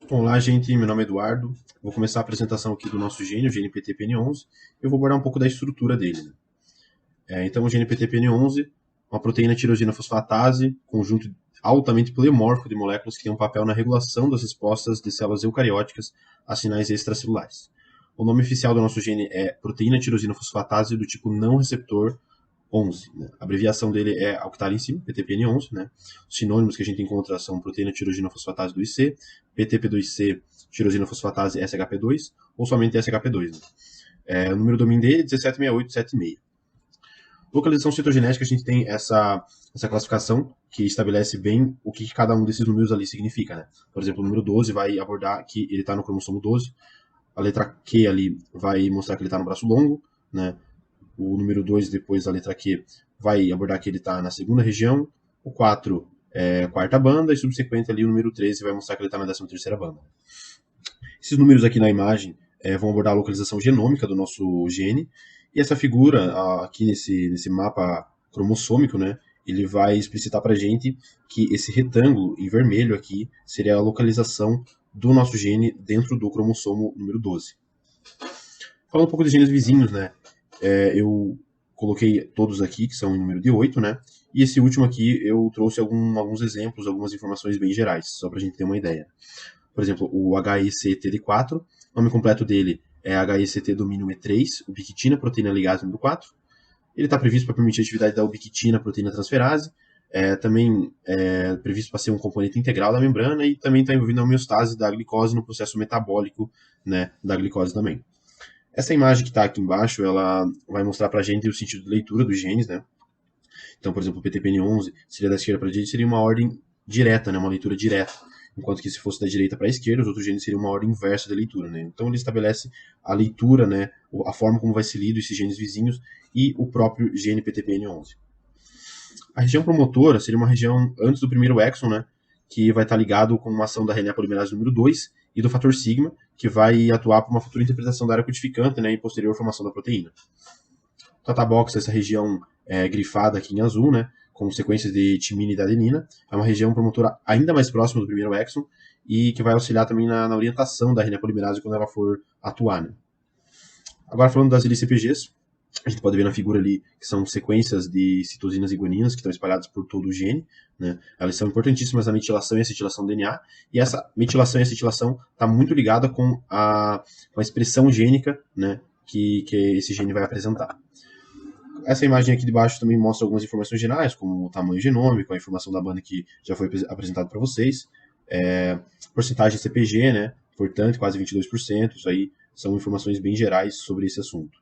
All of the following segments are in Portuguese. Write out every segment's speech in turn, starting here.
Olá, gente. Meu nome é Eduardo. Vou começar a apresentação aqui do nosso gene, o gene PTPN11. Eu vou abordar um pouco da estrutura dele, né? Então, o gene PTPN11, uma proteína tirosina fosfatase, conjunto altamente polimórfico de moléculas que tem um papel na regulação das respostas de células eucarióticas a sinais extracelulares. O nome oficial do nosso gene é proteína tirosina fosfatase do tipo não receptor 11. Né? A abreviação dele é o que está ali em cima, PTPN11. Né? Os sinônimos que a gente encontra são proteína tirosina fosfatase 2C, PTP2C, tirosina fosfatase SHP2 ou somente SHP2. Né? O número domínio dele é 176876. Localização citogenética, a gente tem essa classificação que estabelece bem o que cada um desses números ali significa. Né? Por exemplo, o número 12 vai abordar que ele está no cromossomo 12, a letra Q ali vai mostrar que ele está no braço longo, né? O número 2, depois a letra Q, vai abordar que ele está na segunda região, o 4 é a quarta banda, e subsequente ali o número 13 vai mostrar que ele está na 13ª banda. Esses números aqui na imagem vão abordar a localização genômica do nosso gene, e essa figura aqui nesse mapa cromossômico, né, ele vai explicitar para a gente que esse retângulo em vermelho aqui seria a localização do nosso gene dentro do cromossomo número 12. Falando um pouco dos genes vizinhos, né, eu coloquei todos aqui, que são em número de 8, né, e esse último aqui eu trouxe alguns exemplos, algumas informações bem gerais, só para a gente ter uma ideia. Por exemplo, o HECTD4, o nome completo dele é HECT domínio E3, ubiquitina proteína ligase número 4. Ele está previsto para permitir a atividade da ubiquitina proteína transferase, também é previsto para ser um componente integral da membrana e também está envolvido na homeostase da glicose no processo metabólico, né, da glicose também. Essa imagem que está aqui embaixo, ela vai mostrar para a gente o sentido de leitura dos genes, né? Então, por exemplo, o PTPN11 seria da esquerda para a direita, seria uma ordem direta, né, uma leitura direta. Enquanto que se fosse da direita para a esquerda, os outros genes seriam uma ordem inversa de leitura. Né? Então ele estabelece a leitura, né, a forma como vai ser lido esses genes vizinhos e o próprio gene PTPN11. A região promotora seria uma região antes do primeiro exon, né, que vai estar ligado com uma ação da RNA polimerase número 2 e do fator sigma, que vai atuar para uma futura interpretação da área codificante, né, e posterior formação da proteína. Tatabox, essa região grifada aqui em azul, né, com sequências de timina e da adenina, é uma região promotora ainda mais próxima do primeiro exon e que vai auxiliar também na orientação da RNA polimerase quando ela for atuar. Né. Agora falando das LCPGs, a gente pode ver na figura ali que são sequências de citosinas e guaninas que estão espalhadas por todo o gene. Né? Elas são importantíssimas na metilação e acetilação do DNA, e essa metilação e acetilação está muito ligada com a expressão gênica, né, que esse gene vai apresentar. Essa imagem aqui de baixo também mostra algumas informações gerais, como o tamanho genômico, a informação da banda que já foi apresentado para vocês, porcentagem CPG, né, portanto, quase 22%, isso aí são informações bem gerais sobre esse assunto.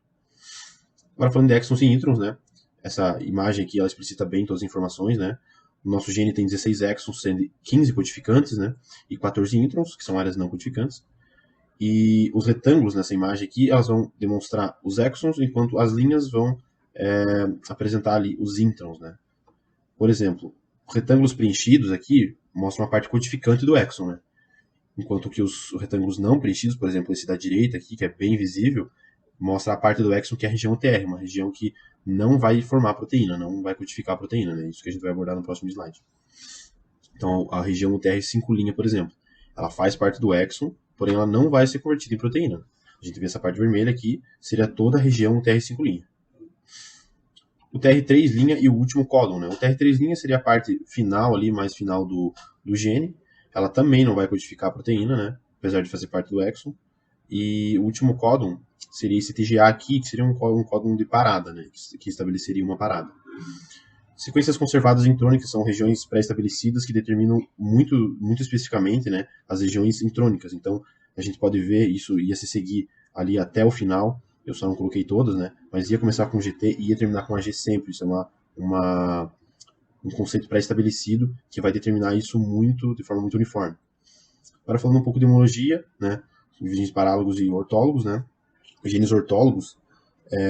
Agora falando de exons e introns, né, essa imagem aqui ela explicita bem todas as informações, né, o nosso gene tem 16 exons, sendo 15 codificantes, né, e 14 introns, que são áreas não codificantes. E os retângulos nessa imagem aqui, elas vão demonstrar os exons, enquanto as linhas vão apresentar ali os introns, né? Por exemplo, retângulos preenchidos aqui mostram a parte codificante do exon, né? Enquanto que os retângulos não preenchidos, por exemplo, esse da direita aqui, que é bem visível, mostra a parte do exon que é a região TR, uma região que não vai formar proteína, não vai codificar a proteína, né? Isso que a gente vai abordar no próximo slide. Então, a região UTR5', por exemplo, ela faz parte do exon, porém ela não vai ser convertida em proteína. A gente vê essa parte vermelha aqui, seria toda a região UTR5'. O TR3' e o último códon, né? O TR3' seria a parte final ali, mais final do gene. Ela também não vai codificar a proteína, né? Apesar de fazer parte do exon. E o último códon seria esse TGA aqui, que seria um códon de parada, né? Que estabeleceria uma parada. Sequências conservadas intrônicas são regiões pré-estabelecidas que determinam muito especificamente, né, as regiões intrônicas. Então, a gente pode ver isso ia se seguir ali até o final. Eu só não coloquei todas, né, mas ia começar com GT e ia terminar com AG sempre. Isso é um conceito pré-estabelecido que vai determinar isso de forma muito uniforme. Agora falando um pouco de homologia, né, genes parálogos e ortólogos, né, os genes ortólogos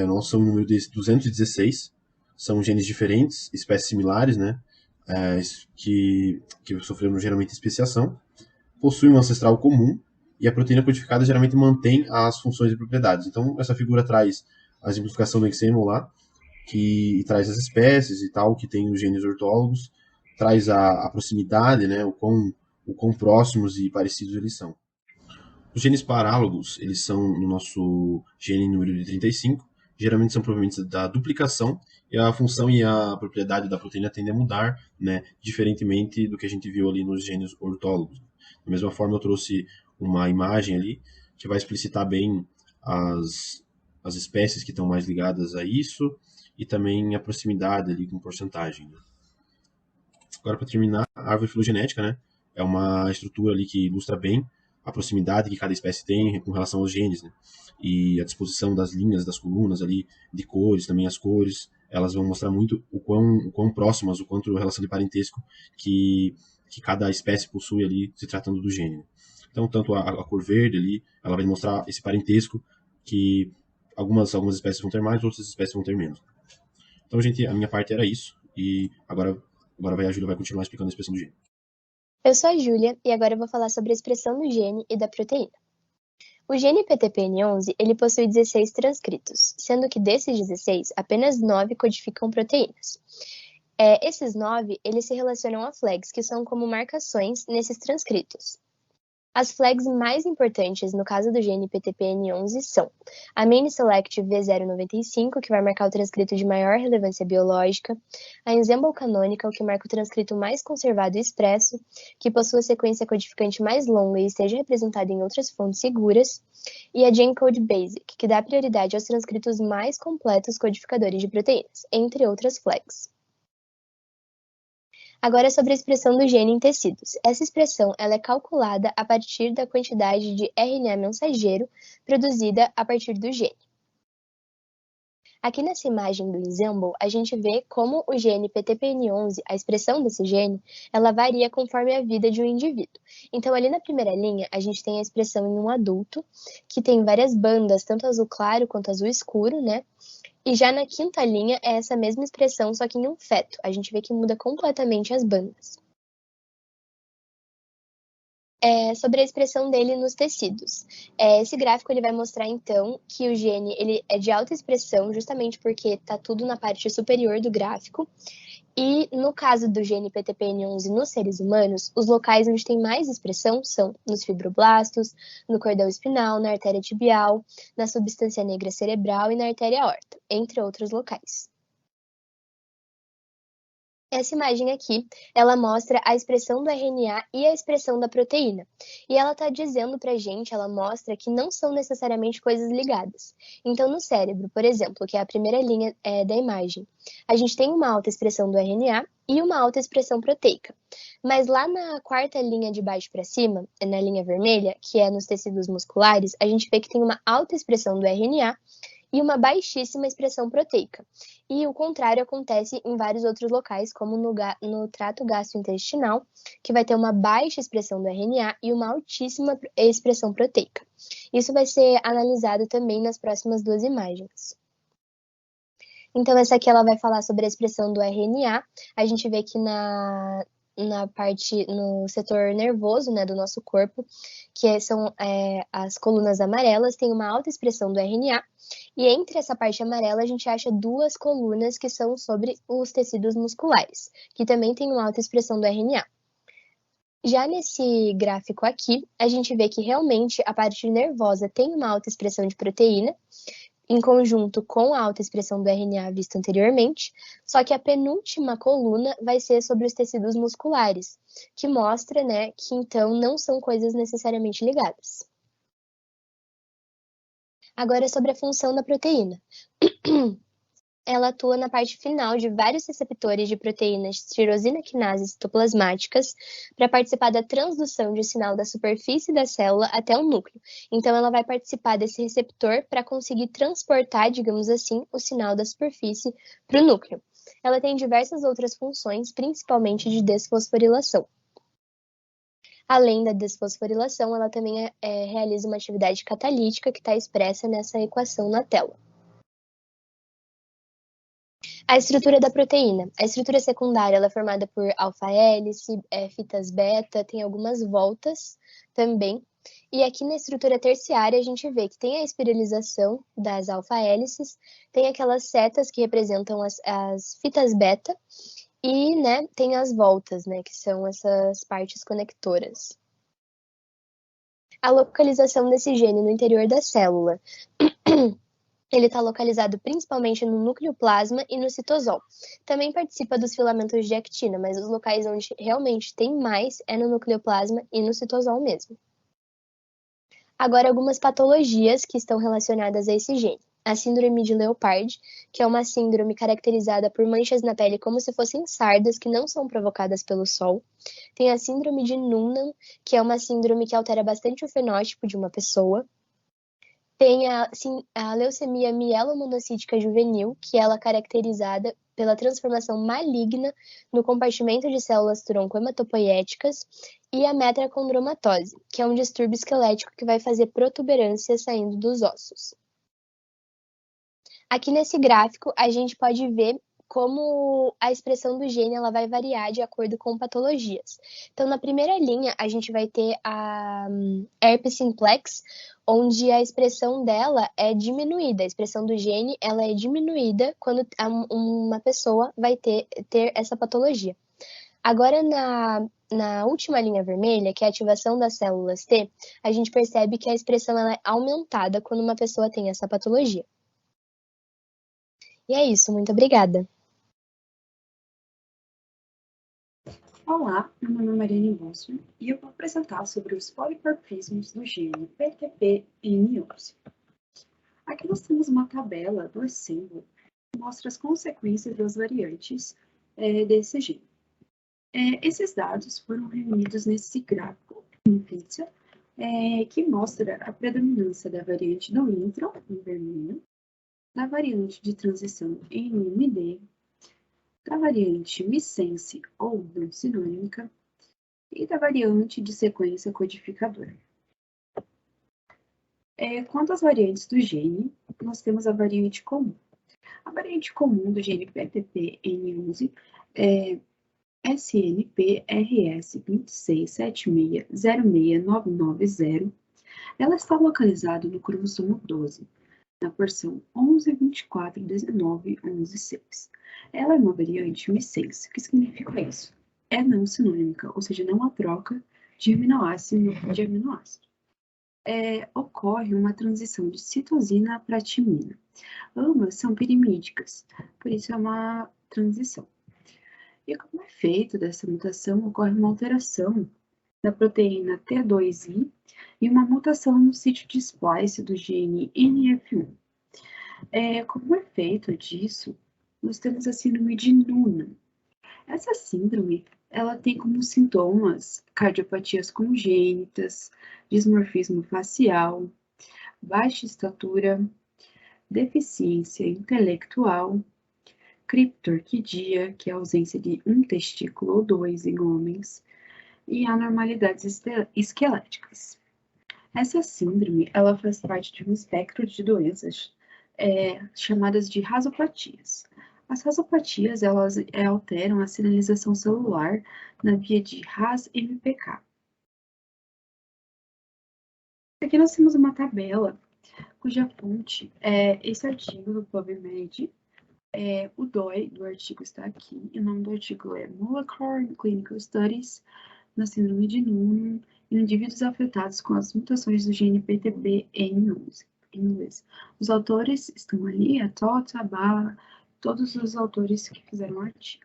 nós são um número de 216, são genes diferentes, espécies similares, né, que sofreram geralmente especiação, possuem um ancestral comum e a proteína codificada geralmente mantém as funções e propriedades. Então, essa figura traz a exemplificação do XAML lá, que traz as espécies e tal, que tem os genes ortólogos, traz a proximidade, né, o quão próximos e parecidos eles são. Os genes parálogos, eles são no nosso gene número de 35, geralmente são provenientes da duplicação, e a função e a propriedade da proteína tendem a mudar, né, diferentemente do que a gente viu ali nos genes ortólogos. Da mesma forma, eu trouxe uma imagem ali que vai explicitar bem as espécies que estão mais ligadas a isso e também a proximidade ali com porcentagem, né? Agora, para terminar, a árvore filogenética, né, é uma estrutura ali que ilustra bem a proximidade que cada espécie tem com relação aos genes, né? E a disposição das linhas, das colunas ali, de cores, também as cores, elas vão mostrar muito o quão próximas, o quanto relação de parentesco que cada espécie possui ali, se tratando do gene, né? Então, tanto a cor verde ali, ela vai mostrar esse parentesco que algumas espécies vão ter mais, outras espécies vão ter menos. Então, gente, a minha parte era isso. E agora a Júlia vai continuar explicando a expressão do gene. Eu sou a Júlia e agora eu vou falar sobre a expressão do gene e da proteína. O gene PTPN11 ele possui 16 transcritos, sendo que desses 16, apenas 9 codificam proteínas. Esses 9 eles se relacionam a flags, que são como marcações nesses transcritos. As flags mais importantes no caso do gene PTPN11 são a Main Select V095, que vai marcar o transcrito de maior relevância biológica, a Ensemble Canonical, que marca o transcrito mais conservado e expresso, que possui a sequência codificante mais longa e esteja representada em outras fontes seguras, e a GenCode Basic, que dá prioridade aos transcritos mais completos codificadores de proteínas, entre outras flags. Agora sobre a expressão do gene em tecidos. Essa expressão ela é calculada a partir da quantidade de RNA mensageiro produzida a partir do gene. Aqui nessa imagem do Ensemble, a gente vê como o gene PTPN11, a expressão desse gene, ela varia conforme a vida de um indivíduo. Então, ali na primeira linha, a gente tem a expressão em um adulto, que tem várias bandas, tanto azul claro quanto azul escuro, né? E já na quinta linha é essa mesma expressão, só que em um feto. A gente vê que muda completamente as bandas. Sobre a expressão dele nos tecidos. Esse gráfico ele vai mostrar, então, que o gene ele é de alta expressão, justamente porque está tudo na parte superior do gráfico. E no caso do gene PTPN11 nos seres humanos, os locais onde tem mais expressão são nos fibroblastos, no cordão espinal, na artéria tibial, na substância negra cerebral e na artéria aorta, entre outros locais. Essa imagem aqui, ela mostra a expressão do RNA e a expressão da proteína. E ela está dizendo pra gente, ela mostra que não são necessariamente coisas ligadas. Então, no cérebro, por exemplo, que é a primeira linha da imagem, a gente tem uma alta expressão do RNA e uma alta expressão proteica. Mas lá na quarta linha de baixo para cima, na linha vermelha, que é nos tecidos musculares, a gente vê que tem uma alta expressão do RNA e uma baixíssima expressão proteica. E o contrário acontece em vários outros locais, como no trato gastrointestinal, que vai ter uma baixa expressão do RNA e uma altíssima expressão proteica. Isso vai ser analisado também nas próximas duas imagens. Então, essa aqui ela vai falar sobre a expressão do RNA. A gente vê que no setor nervoso, né, do nosso corpo, que são as colunas amarelas, tem uma alta expressão do RNA, e entre essa parte amarela a gente acha duas colunas que são sobre os tecidos musculares, que também tem uma alta expressão do RNA. Já nesse gráfico aqui, a gente vê que realmente a parte nervosa tem uma alta expressão de proteína, em conjunto com a alta expressão do RNA vista anteriormente, só que a penúltima coluna vai ser sobre os tecidos musculares, que mostra, né, que então não são coisas necessariamente ligadas. Agora sobre a função da proteína. Ela atua na parte final de vários receptores de proteínas tirosina quinase citoplasmáticas para participar da transdução de sinal da superfície da célula até o núcleo. Então, ela vai participar desse receptor para conseguir transportar, digamos assim, o sinal da superfície para o núcleo. Ela tem diversas outras funções, principalmente de desfosforilação. Além da desfosforilação, ela também realiza uma atividade catalítica que está expressa nessa equação na tela. A estrutura da proteína. A estrutura secundária ela é formada por alfa-hélice, fitas beta, tem algumas voltas também. E aqui na estrutura terciária a gente vê que tem a espiralização das alfa-hélices, tem aquelas setas que representam as fitas beta e, né, tem as voltas, né, que são essas partes conectoras. A localização desse gene no interior da célula. Ele está localizado principalmente no núcleo plasma e no citosol. Também participa dos filamentos de actina, mas os locais onde realmente tem mais é no núcleo plasma e no citosol mesmo. Agora, algumas patologias que estão relacionadas a esse gene. A síndrome de Leopard, que é uma síndrome caracterizada por manchas na pele como se fossem sardas que não são provocadas pelo sol. Tem a síndrome de Noonan, que é uma síndrome que altera bastante o fenótipo de uma pessoa. Tem a leucemia mielomonocítica juvenil, que ela é caracterizada pela transformação maligna no compartimento de células tronco hematopoéticas, e a metracondromatose, que é um distúrbio esquelético que vai fazer protuberâncias saindo dos ossos. Aqui nesse gráfico, a gente pode ver como a expressão do gene ela vai variar de acordo com patologias. Então, na primeira linha, a gente vai ter a herpes simplex, onde a expressão dela é diminuída. A expressão do gene ela é diminuída quando uma pessoa vai ter essa patologia. Agora, na última linha vermelha, que é a ativação das células T, a gente percebe que a expressão ela é aumentada quando uma pessoa tem essa patologia. E é isso, muito obrigada. Olá, meu nome é Mariane Bosser e eu vou apresentar sobre os polimorfismos do gene PTP-N11. Aqui nós temos uma tabela do assembly que mostra as consequências das variantes desse gene. Esses dados foram reunidos nesse gráfico em pizza, que mostra a predominância da variante do intron, em vermelho, da variante de transição NMD, da variante missense ou não sinônica e da variante de sequência codificadora. Quanto às variantes do gene, nós temos a variante comum. A variante comum do gene PTP-N11 é SNPRS267606990. Ela está localizada no cromossomo 12, na porção 11241911-6. Ela é uma variante missense. O que significa isso? É não sinônica, ou seja, não há troca de aminoácido. Ocorre uma transição de citosina para timina. Ambas são pirimídicas, por isso é uma transição. E como efeito dessa mutação, ocorre uma alteração da proteína T2I e uma mutação no sítio de splice do gene NF1. Como efeito disso, nós temos a síndrome de Noonan. Essa síndrome, ela tem como sintomas cardiopatias congênitas, dismorfismo facial, baixa estatura, deficiência intelectual, criptorquidia, que é a ausência de um testículo ou dois em homens, e anormalidades esqueléticas. Essa síndrome, ela faz parte de um espectro de doenças chamadas de rasopatias. As rasopatias, elas alteram a sinalização celular na via de RAS-MPK. Aqui nós temos uma tabela cuja fonte é esse artigo do PubMed. O DOI do artigo está aqui, e o nome do artigo é Molecular Clinical Studies na síndrome de Noonan em indivíduos afetados com as mutações do gene PTP-N11. Em inglês. Os autores estão ali, a Tota, a Bala, todos os autores que fizeram o artigo.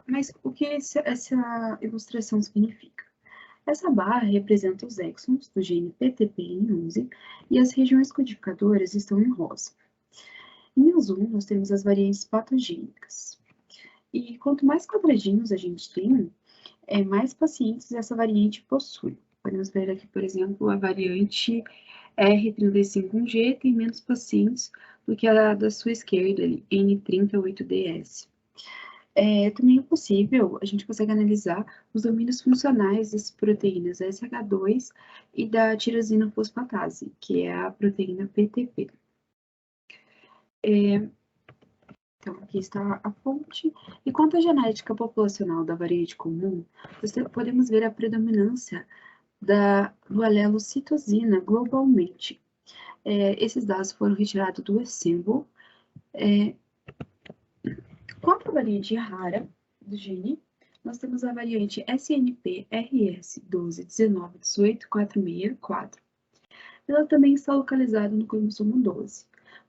Mas o que essa ilustração significa? Essa barra representa os exons do gene PTP-N11 e as regiões codificadoras estão em rosa. Em azul, nós temos as variantes patogênicas. E quanto mais quadradinhos a gente tem, mais pacientes essa variante possui. Podemos ver aqui, por exemplo, a variante R35G tem menos pacientes do que a da sua esquerda, N38DS. Também é possível, a gente consegue analisar os domínios funcionais das proteínas SH2 e da tirosina fosfatase, que é a proteína PTP. Então, aqui está a fonte. E quanto à genética populacional da variante comum, podemos ver a predominância do alelo citosina globalmente. Esses dados foram retirados do Assemble. Quanto à variante rara do gene, nós temos a variante SNP RS 12 19 18 464. Ela também está localizada no cromossomo 12,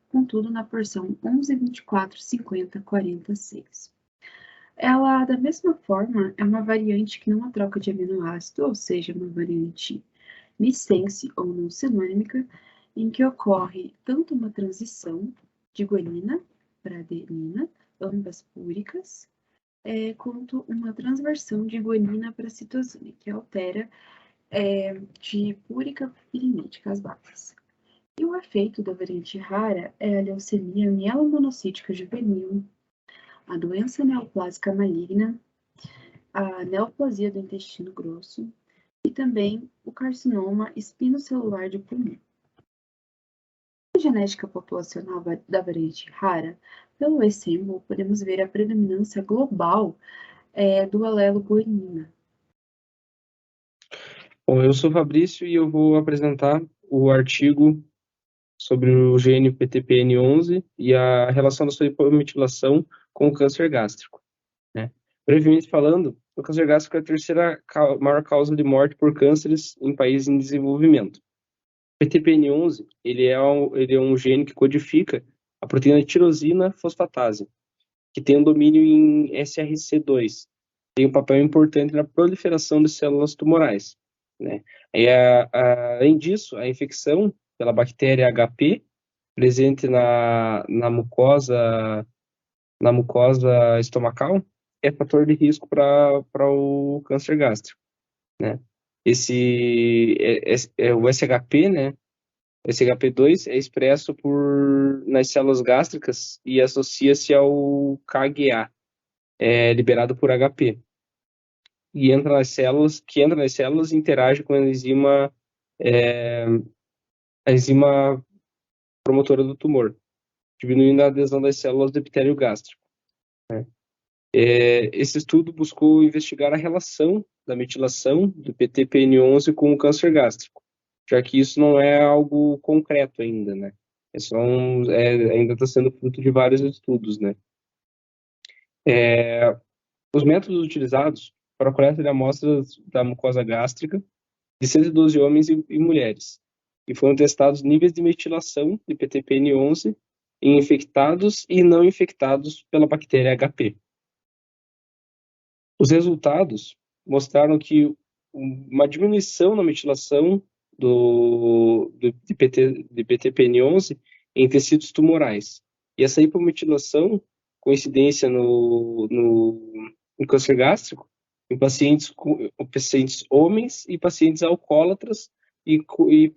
contudo na porção 11 24 50 46. Ela, da mesma forma, é uma variante que não há troca de aminoácido, ou seja, uma variante missense ou não sinônimica, em que ocorre tanto uma transição de guanina para adenina, ambas púricas, quanto uma transversão de guanina para citosina, que altera de púrica pirinítica as bases. E o efeito da variante rara é a leucemia mielomonocítica juvenil, a doença neoplásica maligna, a neoplasia do intestino grosso e também o carcinoma espinocelular de pulmão. Na genética populacional da variante rara, pelo ESEMBL, podemos ver a predominância global do alelo guanina. Bom, eu sou Fabrício e eu vou apresentar o artigo sobre o gene PTPN11 e a relação da sua hipometilação com o câncer gástrico, né? Brevemente falando, o câncer gástrico é a terceira maior causa de morte por cânceres em países em desenvolvimento. O PTPN11 ele é um gene que codifica a proteína tirosina fosfatase, que tem um domínio em SRC2, tem um papel importante na proliferação de células tumorais, né? Além disso, a infecção pela bactéria HP, presente na mucosa estomacal, é fator de risco para o câncer gástrico, né? O SHP, né? O SHP2 é expresso nas células gástricas e associa-se ao KGA, liberado por HP. E entra nas células e interage com a enzima promotora do tumor, diminuindo a adesão das células do epitélio gástrico, né? Esse estudo buscou investigar a relação da metilação do PTPN11 com o câncer gástrico, já que isso não é algo concreto ainda, né? Ainda está sendo fruto de vários estudos, né? Os métodos utilizados para a coleta de amostras da mucosa gástrica de 112 homens e mulheres, e foram testados níveis de metilação de PTPN11 em infectados e não infectados pela bactéria HP. Os resultados mostraram que uma diminuição na metilação de PTPN11 em tecidos tumorais. E essa hipometilação, coincidência no câncer gástrico, em pacientes homens e pacientes alcoólatras e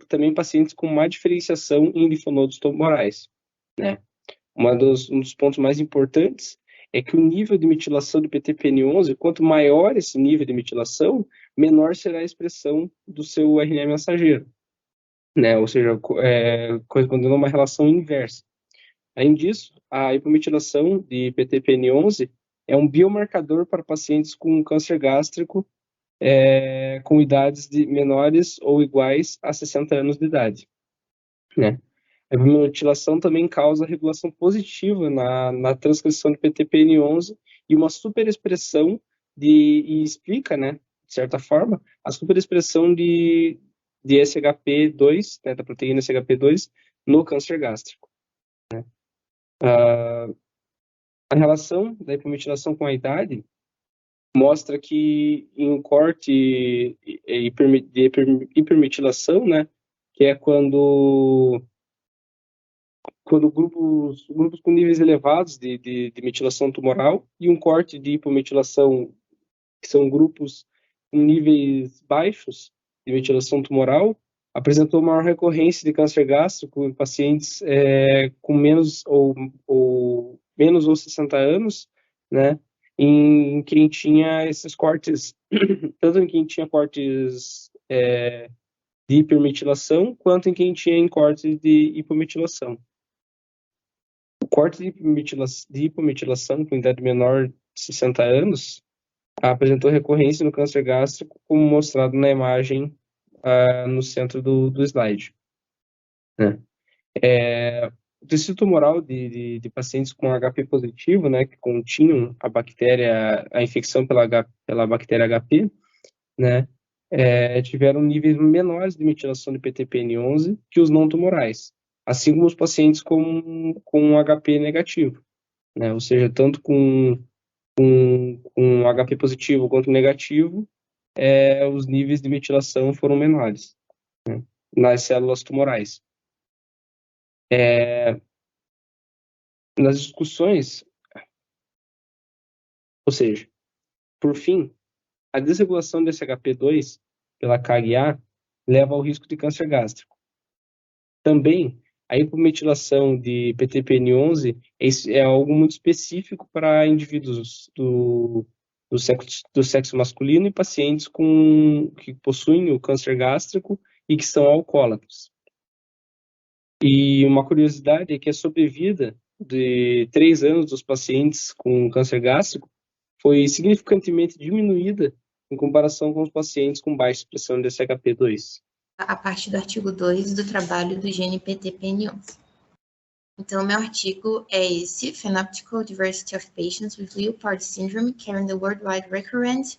também pacientes com má diferenciação em linfonodos tumorais, né? Um dos pontos mais importantes é que o nível de metilação do PTPN11, quanto maior esse nível de metilação, menor será a expressão do seu RNA mensageiro, né? Ou seja, correspondendo a uma relação inversa. Além disso, a hipometilação de PTPN11 é um biomarcador para pacientes com câncer gástrico com idades menores ou iguais a 60 anos de idade, né? A hipometilação também causa regulação positiva na transcrição de PTPN11 e uma superexpressão e explica, né, de certa forma, a superexpressão de SHP2, né, da proteína SHP2 no câncer gástrico, né? A relação da hipometilação com a idade mostra que em um corte de hipermetilação, né, que é quando grupos com níveis elevados de metilação tumoral e um corte de hipometilação, que são grupos com níveis baixos de metilação tumoral, apresentou maior recorrência de câncer gástrico em pacientes com menos ou 60 anos, né, em quem tinha esses cortes, tanto em quem tinha cortes de hipermetilação, quanto em quem tinha cortes de hipometilação. O corte de hipometilação com idade menor de 60 anos apresentou recorrência no câncer gástrico, como mostrado na imagem no centro do slide, né? O tecido tumoral de pacientes com HP positivo, né, que continham a infecção pela bactéria HP, né, tiveram níveis menores de metilação de PTPN11 que os não tumorais, assim como os pacientes com HP negativo, né, ou seja, tanto com HP positivo quanto negativo, os níveis de metilação foram menores, né, nas células tumorais. Nas discussões, ou seja, por fim, a desregulação desse HP2 pela KGA leva ao risco de câncer gástrico. Também, a hipometilação de PTPN11 é algo muito específico para indivíduos do sexo masculino e pacientes que possuem o câncer gástrico e que são alcoólatras. E uma curiosidade é que a sobrevida de 3 anos dos pacientes com câncer gástrico foi significantemente diminuída em comparação com os pacientes com baixa expressão de SHP2. A parte do artigo 2 do trabalho do gene PTPN11. Então, o meu artigo é esse, Phenotypical Diversity of Patients with Leopard Syndrome Carrying the Worldwide Recurrent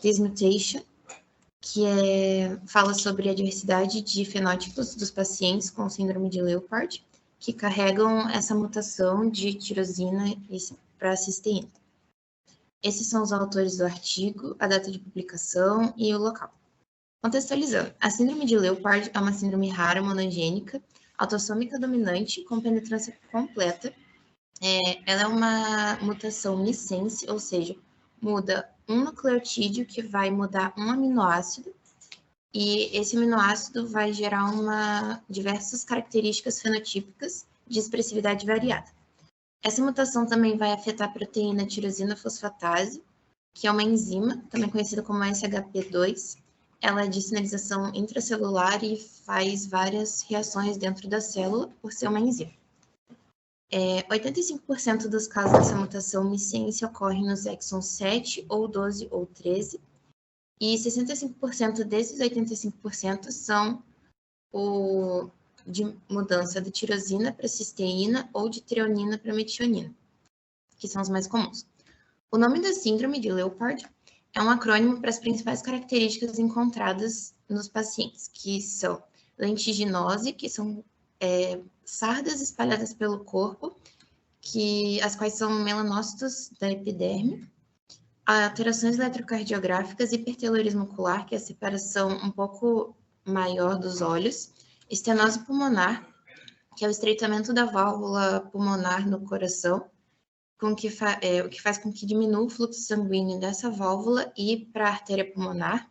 This Mutation, que fala sobre a diversidade de fenótipos dos pacientes com síndrome de Leopard, que carregam essa mutação de tirosina para cisteína. Esses são os autores do artigo, a data de publicação e o local. Contextualizando, a síndrome de Leopard é uma síndrome rara monogênica, autossômica dominante, com penetrância completa. Ela é uma mutação missense, ou seja, muda um nucleotídeo que vai mudar um aminoácido, e esse aminoácido vai gerar diversas características fenotípicas de expressividade variada. Essa mutação também vai afetar a proteína tirosina fosfatase, que é uma enzima, também conhecida como SHP2. Ela é de sinalização intracelular e faz várias reações dentro da célula por ser uma enzima. 85% dos casos dessa mutação missense ocorrem nos exons 7 ou 12 ou 13, e 65% desses 85% são de mudança de tirosina para cisteína ou de treonina para metionina, que são os mais comuns. O nome da síndrome de Leopard é um acrônimo para as principais características encontradas nos pacientes, que são lentiginose, que são sardas espalhadas pelo corpo, as quais são melanócitos da epiderme, alterações eletrocardiográficas, hipertelorismo ocular, que é a separação um pouco maior dos olhos, estenose pulmonar, que é o estreitamento da válvula pulmonar no coração, o que faz com que diminua o fluxo sanguíneo dessa válvula e para a artéria pulmonar,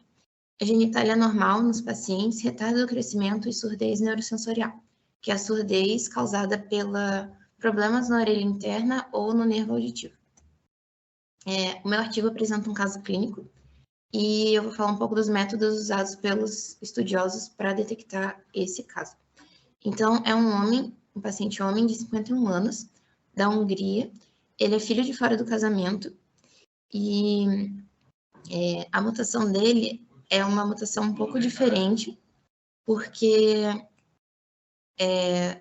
a genitália normal nos pacientes, retardo do crescimento e surdez neurosensorial, que é a surdez causada pela problemas na orelha interna ou no nervo auditivo. O meu artigo apresenta um caso clínico e eu vou falar um pouco dos métodos usados pelos estudiosos para detectar esse caso. Então, é um paciente homem de 51 anos, da Hungria. Ele é filho de fora do casamento e a mutação dele é uma mutação um pouco diferente, porque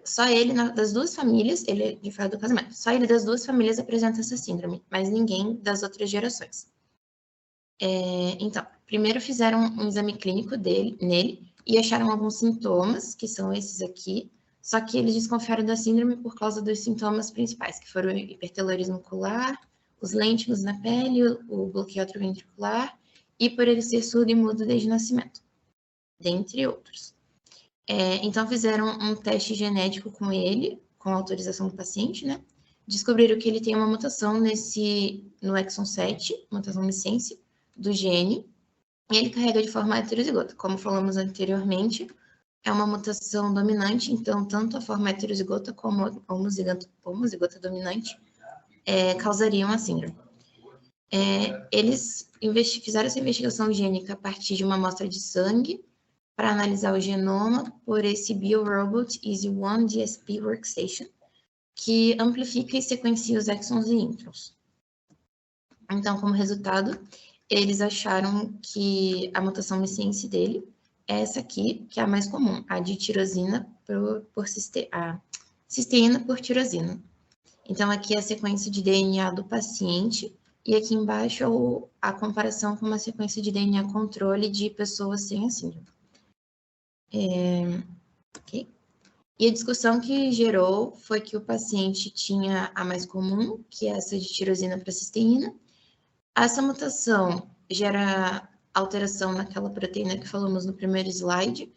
só ele, das duas famílias, ele é de fora do casamento, só ele das duas famílias apresenta essa síndrome, mas ninguém das outras gerações. Então, primeiro fizeram um exame clínico nele e acharam alguns sintomas, que são esses aqui, só que eles desconfiaram da síndrome por causa dos sintomas principais, que foram o hipertelorismo ocular, os lêntigos na pele, o bloqueio atrioventricular e por ele ser surdo e mudo desde o nascimento, dentre outros. Então, fizeram um teste genético com ele, com a autorização do paciente, né? Descobriram que ele tem uma mutação no exon 7, mutação missense, do gene, e ele carrega de forma heterozigota. Como falamos anteriormente, é uma mutação dominante, então tanto a forma heterozigota como a homozigota dominante causariam a síndrome. Eles fizeram essa investigação gênica a partir de uma amostra de sangue para analisar o genoma por esse BioRobot EZ1 DSP Workstation, que amplifica e sequencia os exons e introns. Então, como resultado, eles acharam que a mutação missense dele é essa aqui, que é a mais comum, a de tirosina cisteína por tirosina. Então, aqui é a sequência de DNA do paciente, e aqui embaixo a comparação com uma sequência de DNA controle de pessoas sem a síndrome. Okay. E a discussão que gerou foi que o paciente tinha a mais comum, que é essa de tirosina para cisteína. Essa mutação gera alteração naquela proteína que falamos no primeiro slide.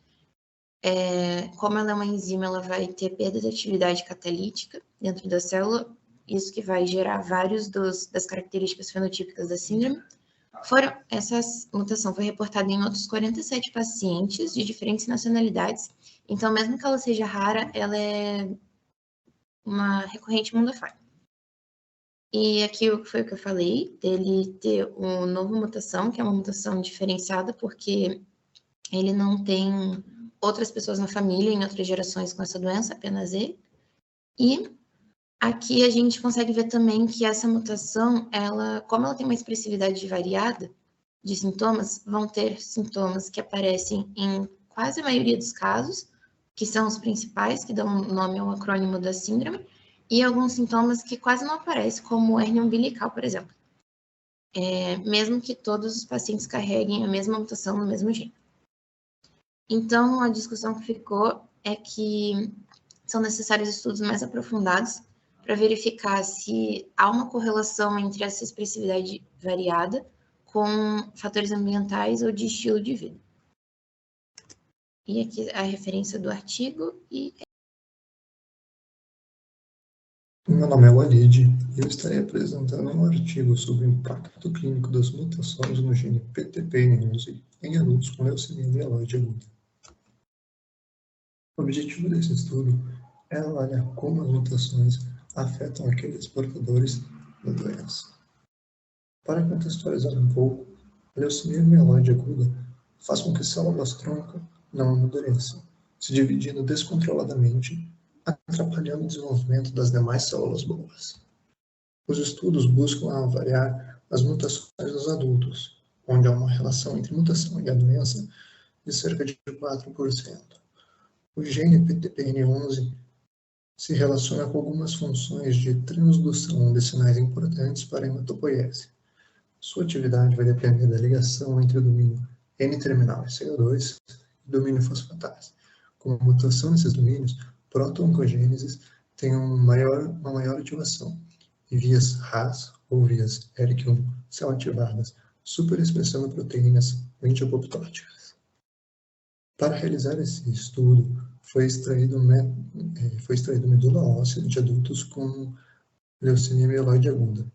Como ela é uma enzima, ela vai ter perda de atividade catalítica dentro da célula, isso que vai gerar vários das características fenotípicas da síndrome. Essa mutação foi reportada em outros 47 pacientes de diferentes nacionalidades, então mesmo que ela seja rara, ela é uma recorrente mundo afora. E aqui foi o que eu falei, dele ter uma nova mutação, que é uma mutação diferenciada, porque ele não tem outras pessoas na família, em outras gerações com essa doença, apenas ele. E aqui a gente consegue ver também que essa mutação, como ela tem uma expressividade variada de sintomas, vão ter sintomas que aparecem em quase a maioria dos casos, que são os principais, que dão nome ao acrônimo da síndrome, e alguns sintomas que quase não aparecem, como hérnia umbilical, por exemplo. Mesmo que todos os pacientes carreguem a mesma mutação no mesmo gene. Então, a discussão que ficou é que são necessários estudos mais aprofundados para verificar se há uma correlação entre essa expressividade variada com fatores ambientais ou de estilo de vida. E aqui a referência do artigo e... Meu nome é Walid e eu estarei apresentando um artigo sobre o impacto clínico das mutações no gene PTPN11 em adultos com leucemia mieloide aguda. O objetivo desse estudo é avaliar como as mutações afetam aqueles portadores da doença. Para contextualizar um pouco, a leucemia mieloide aguda faz com que células-tronco não amadureçam, se dividindo descontroladamente, atrapalhando o desenvolvimento das demais células boas. Os estudos buscam avaliar as mutações dos adultos, onde há uma relação entre mutação e a doença de cerca de 4%. O gene PTPN11 se relaciona com algumas funções de transdução de sinais importantes para a hematopoiese. Sua atividade vai depender da ligação entre o domínio N-terminal SH2 e domínio fosfatase. Com a mutação nesses domínios, proto-oncogênesis tem uma maior ativação, e vias RAS ou vias ERK1 são ativadas, superexpressando proteínas 20 apoptóticas. Para realizar esse estudo, foi extraído medula óssea de adultos com leucemia mieloide aguda,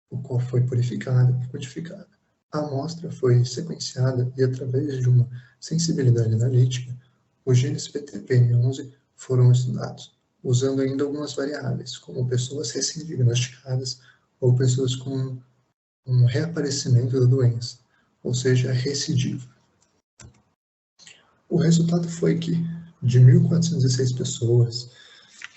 o qual foi purificada e codificada. A amostra foi sequenciada e, através de uma sensibilidade analítica, os genes PTPN11 foram estudados, usando ainda algumas variáveis, como pessoas recém-diagnosticadas ou pessoas com um reaparecimento da doença, ou seja, recidiva. O resultado foi que, de 1.406 pessoas,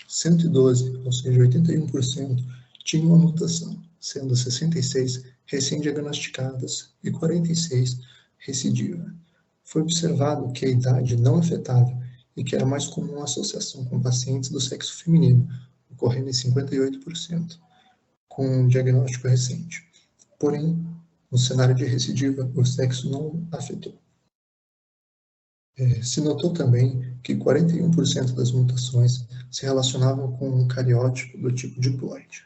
112, ou seja, 81%, tinham a mutação, sendo 66 recém-diagnosticadas e 46 recidiva. Foi observado que a idade não afetava e que era mais comum a associação com pacientes do sexo feminino, ocorrendo em 58%, com um diagnóstico recente. Porém, no cenário de recidiva, o sexo não afetou. Se notou também que 41% das mutações se relacionavam com um cariótipo do tipo diploide.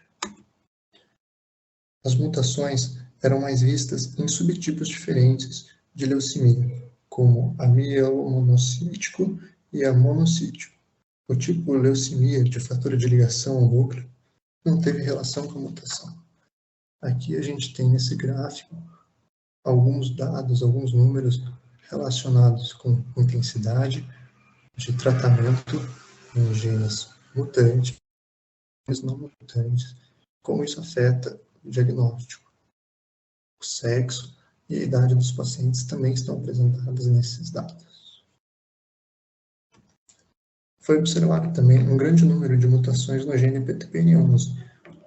As mutações eram mais vistas em subtipos diferentes de leucemia, como a mielomonocítico e a monocítico. O tipo leucemia de fator de ligação ao núcleo não teve relação com a mutação. Aqui a gente tem nesse gráfico alguns dados, alguns números relacionados com intensidade de tratamento em genes mutantes, não mutantes, como isso afeta o diagnóstico. O sexo e a idade dos pacientes também estão apresentadas nesses dados. Foi observado também um grande número de mutações no gene PTPN11,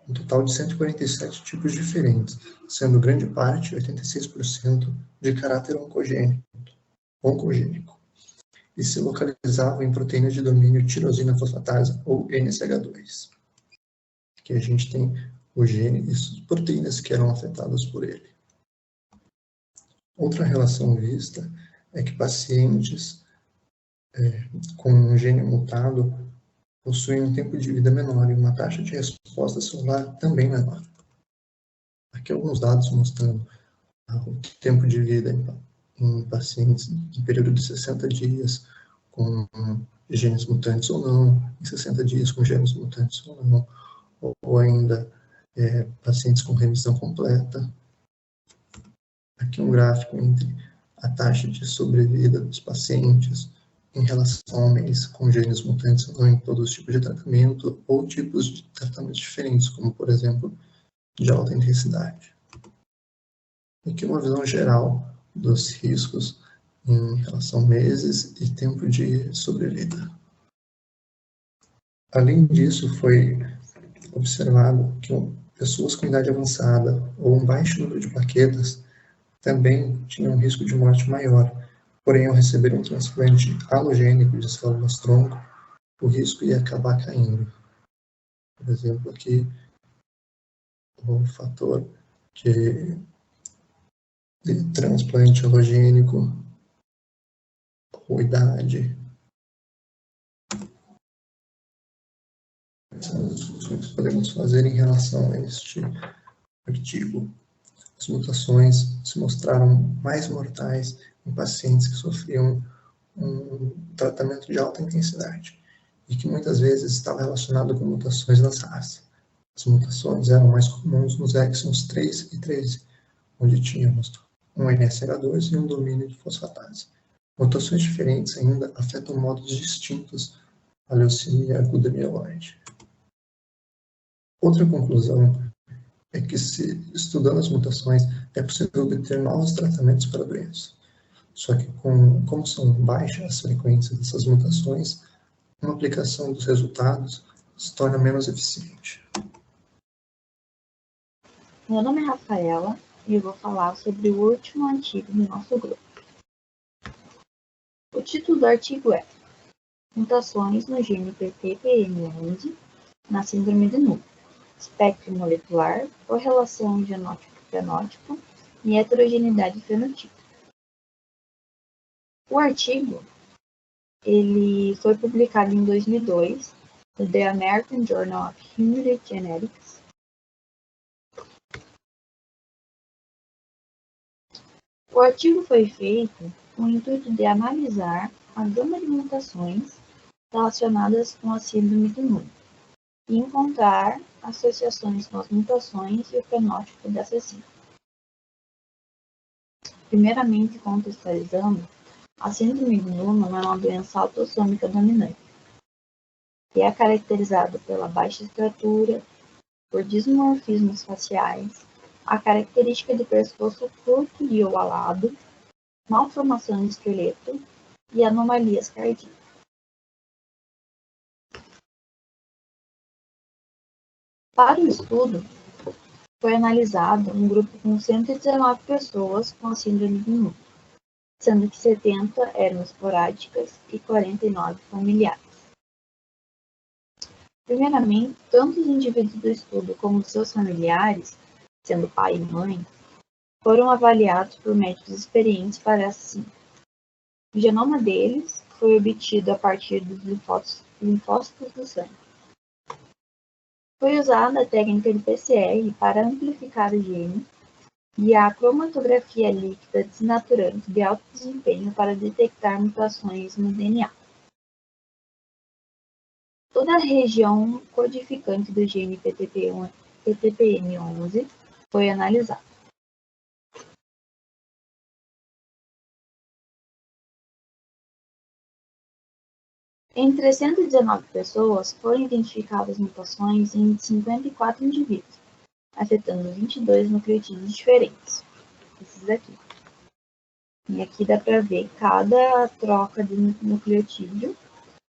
um total de 147 tipos diferentes, sendo grande parte, 86%, de caráter oncogênico. e se localizavam em proteínas de domínio tirosina fosfatase, ou NSH2. Aqui a gente tem o gene e as proteínas que eram afetadas por ele. Outra relação vista é que pacientes com um gene mutado possuem um tempo de vida menor e uma taxa de resposta celular também menor. Aqui alguns dados mostrando o tempo de vida em pacientes em período de 60 dias com genes mutantes ou não, em 60 dias com genes mutantes ou não, ou ainda pacientes com remissão completa. Aqui um gráfico entre a taxa de sobrevida dos pacientes em relação a homens com genes mutantes ou não em todos os tipos de tratamento ou tipos de tratamentos diferentes, como, por exemplo, de alta intensidade. Aqui uma visão geral dos riscos em relação a meses e tempo de sobrevida. Além disso, foi observado que pessoas com idade avançada ou um baixo número de plaquetas também tinham um risco de morte maior, porém, ao receber um transplante alogênico de células-tronco, o risco ia acabar caindo. Por exemplo, aqui, o fator de transplante alogênico, ou idade. O que podemos fazer em relação a este artigo? As mutações se mostraram mais mortais em pacientes que sofriam um tratamento de alta intensidade e que muitas vezes estava relacionado com mutações nas RAS. As mutações eram mais comuns nos exons 3 e 13, onde tínhamos um NSH2 e um domínio de fosfatase. Mutações diferentes ainda afetam modos distintos a leucemia aguda mieloide. Outra conclusão é que, estudando as mutações, é possível obter novos tratamentos para a doença. Só que, como são baixas as frequências dessas mutações, uma aplicação dos resultados se torna menos eficiente. Meu nome é Rafaela e eu vou falar sobre o último artigo do nosso grupo. O título do artigo é Mutações no gene PTPN11 na síndrome de Null, espectro molecular, correlação genótipo-fenótipo e heterogeneidade fenotípica. O artigo ele foi publicado em 2002 no The American Journal of Human Genetics. O artigo foi feito com o intuito de analisar a gama de mutações relacionadas com a síndrome de Null e encontrar associações com as mutações e o fenótipo dessa síndrome. Primeiramente, contextualizando, a síndrome de Null é uma doença autossômica dominante, que é caracterizada pela baixa estatura, por dismorfismos faciais, a característica de pescoço curto e ovalado, malformação do esqueleto e anomalias cardíacas. Para o estudo, foi analisado um grupo com 119 pessoas com a síndrome de Null, sendo que 70 eram esporádicas e 49 familiares. Primeiramente, tanto os indivíduos do estudo como os seus familiares, sendo pai e mãe, foram avaliados por médicos experientes para essa síndrome. O genoma deles foi obtido a partir dos linfócitos do sangue. Foi usada a técnica de PCR para amplificar o gene e a cromatografia líquida desnaturante de alto desempenho para detectar mutações no DNA. Toda a região codificante do gene PTPN11 foi analisada. Em 319 pessoas, foram identificadas mutações em 54 indivíduos, afetando 22 nucleotídeos diferentes. Esses aqui. E aqui dá para ver cada troca de nucleotídeo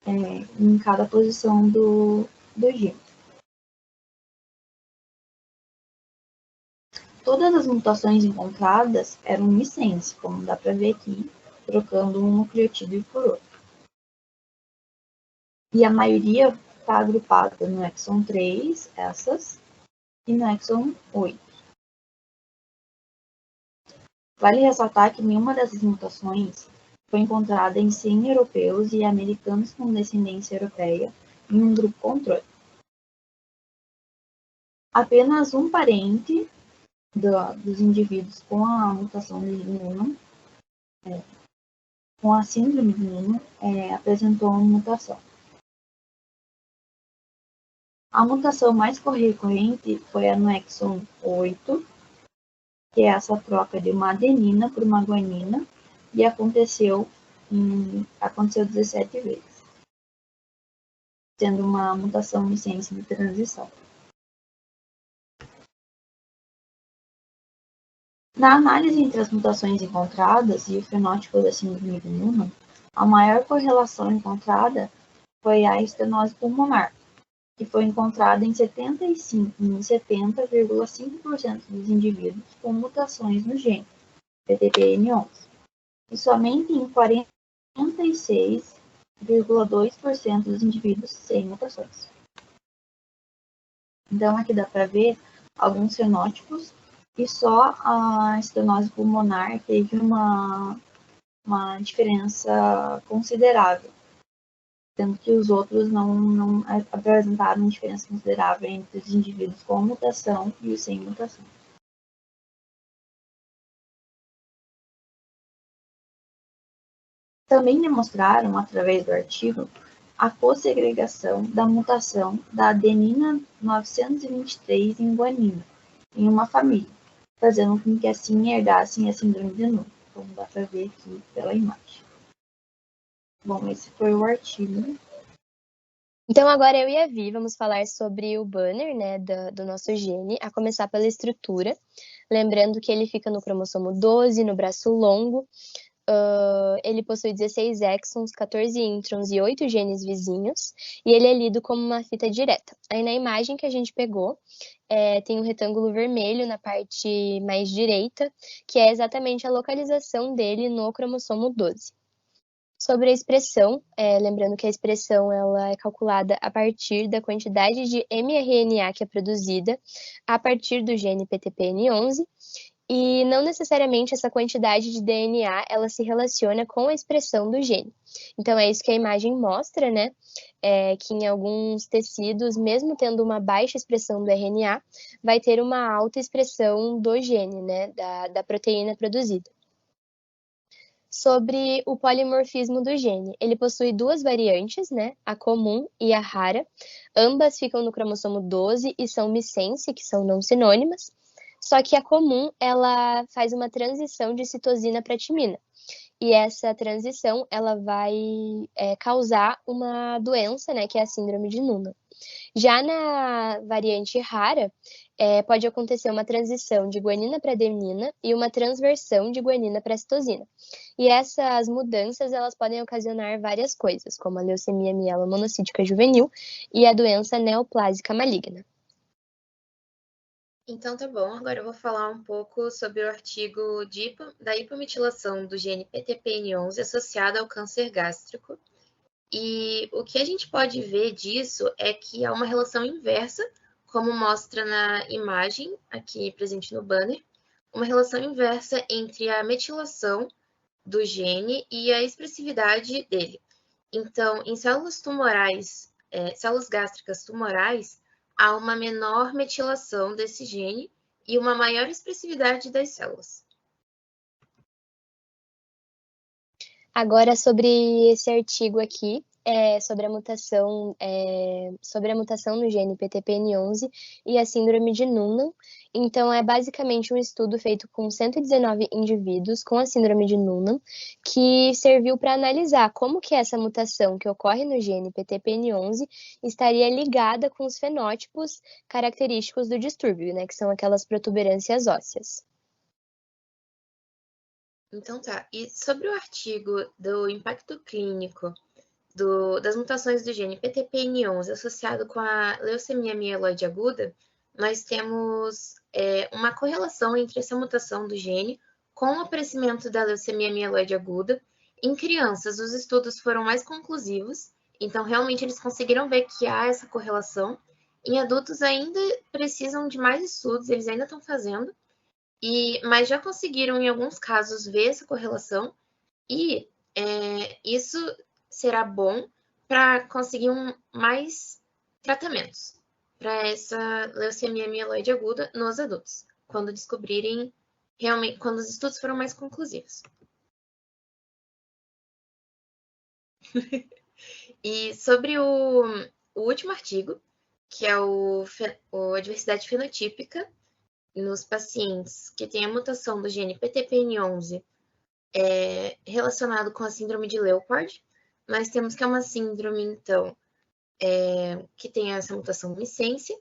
em cada posição do gene. Todas as mutações encontradas eram missense, como dá para ver aqui, trocando um nucleotídeo por outro. E a maioria está agrupada no exon 3, essas, e no exon 8. Vale ressaltar que nenhuma dessas mutações foi encontrada em 100 europeus e americanos com descendência europeia em um grupo controle. Apenas um parente dos indivíduos com a mutação de Noonan, com a síndrome de Noonan, apresentou uma mutação. A mutação mais recorrente foi a no exon 8, que é essa troca de uma adenina por uma guanina, e aconteceu 17 vezes, sendo uma mutação missense de transição. Na análise entre as mutações encontradas e o fenótipo da síndrome de Noonan, a maior correlação encontrada foi a estenose pulmonar, que foi encontrada em 70,5% dos indivíduos com mutações no gene PTPN11, e somente em 46,2% dos indivíduos sem mutações. Então, aqui dá para ver alguns fenótipos, e só a estenose pulmonar teve uma diferença considerável, sendo que os outros não apresentaram diferença considerável entre os indivíduos com mutação e os sem mutação. Também demonstraram, através do artigo, a co-segregação da mutação da adenina 923 em guanina, em uma família, fazendo com que assim herdassem a síndrome de Noonan, como dá para ver aqui pela imagem. Bom, esse foi o artigo. Então, agora eu e a Vi vamos falar sobre o banner, né, do nosso gene, a começar pela estrutura. Lembrando que ele fica no cromossomo 12, no braço longo. Ele possui 16 exons, 14 introns e 8 genes vizinhos, e ele é lido como uma fita direta. Aí na imagem que a gente pegou, tem um retângulo vermelho na parte mais direita, que é exatamente a localização dele no cromossomo 12. Sobre a expressão, lembrando que a expressão ela é calculada a partir da quantidade de mRNA que é produzida a partir do gene PTPN11, e não necessariamente essa quantidade de DNA ela se relaciona com a expressão do gene. Então, é isso que a imagem mostra, né? Que em alguns tecidos, mesmo tendo uma baixa expressão do RNA, vai ter uma alta expressão do gene, né? Da proteína produzida. Sobre o polimorfismo do gene, ele possui duas variantes, né? A comum e a rara. Ambas ficam no cromossomo 12 e são missense, que são não sinônimas. Só que a comum, ela faz uma transição de citosina para timina. E essa transição, ela vai causar uma doença, né, que é a síndrome de Noonan. Já na variante rara, pode acontecer uma transição de guanina para adenina e uma transversão de guanina para citosina. E essas mudanças, elas podem ocasionar várias coisas, como a leucemia mielomonocítica juvenil e a doença neoplásica maligna. Então tá bom, agora eu vou falar um pouco sobre o artigo da hipometilação do gene PTPN11 associado ao câncer gástrico. E o que a gente pode ver disso é que há uma relação inversa, como mostra na imagem aqui presente no banner, uma relação inversa entre a metilação do gene e a expressividade dele. Então, em células tumorais, células gástricas tumorais, há uma menor metilação desse gene e uma maior expressividade das células. Agora, sobre esse artigo aqui, sobre a mutação no gene PTPN11 e a síndrome de Noonan. Então, é basicamente um estudo feito com 119 indivíduos com a síndrome de Noonan, que serviu para analisar como que essa mutação que ocorre no gene PTPN11 estaria ligada com os fenótipos característicos do distúrbio, né, que são aquelas protuberâncias ósseas. Então tá, e sobre o artigo do impacto clínico das mutações do gene PTPN11 associado com a leucemia mieloide aguda, nós temos uma correlação entre essa mutação do gene com o aparecimento da leucemia mieloide aguda. Em crianças, os estudos foram mais conclusivos Então, realmente, eles conseguiram ver que há essa correlação. Em adultos ainda precisam de mais estudos, eles ainda estão fazendo, mas já conseguiram, em alguns casos, ver essa correlação, e isso será bom para conseguir mais tratamentos para essa leucemia mieloide aguda nos adultos, quando descobrirem realmente, quando os estudos foram mais conclusivos. E sobre o último artigo, que é a diversidade fenotípica nos pacientes que têm a mutação do gene PTPN11 relacionado com a síndrome de Leopard, nós temos que é uma síndrome, então, que tem essa mutação missense,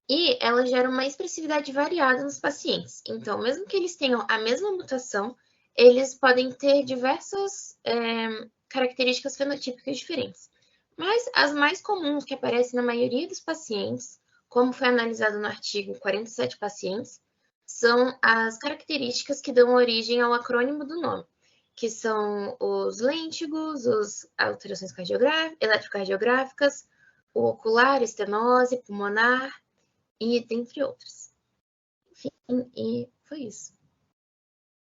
e ela gera uma expressividade variada nos pacientes. Então, mesmo que eles tenham a mesma mutação, eles podem ter diversas características fenotípicas diferentes. Mas as mais comuns que aparecem na maioria dos pacientes, como foi analisado no artigo 47 pacientes, são as características que dão origem ao acrônimo do nome, que são os lêntigos, as alterações eletrocardiográficas, o ocular, estenose, pulmonar, e dentre outros. Enfim, e foi isso.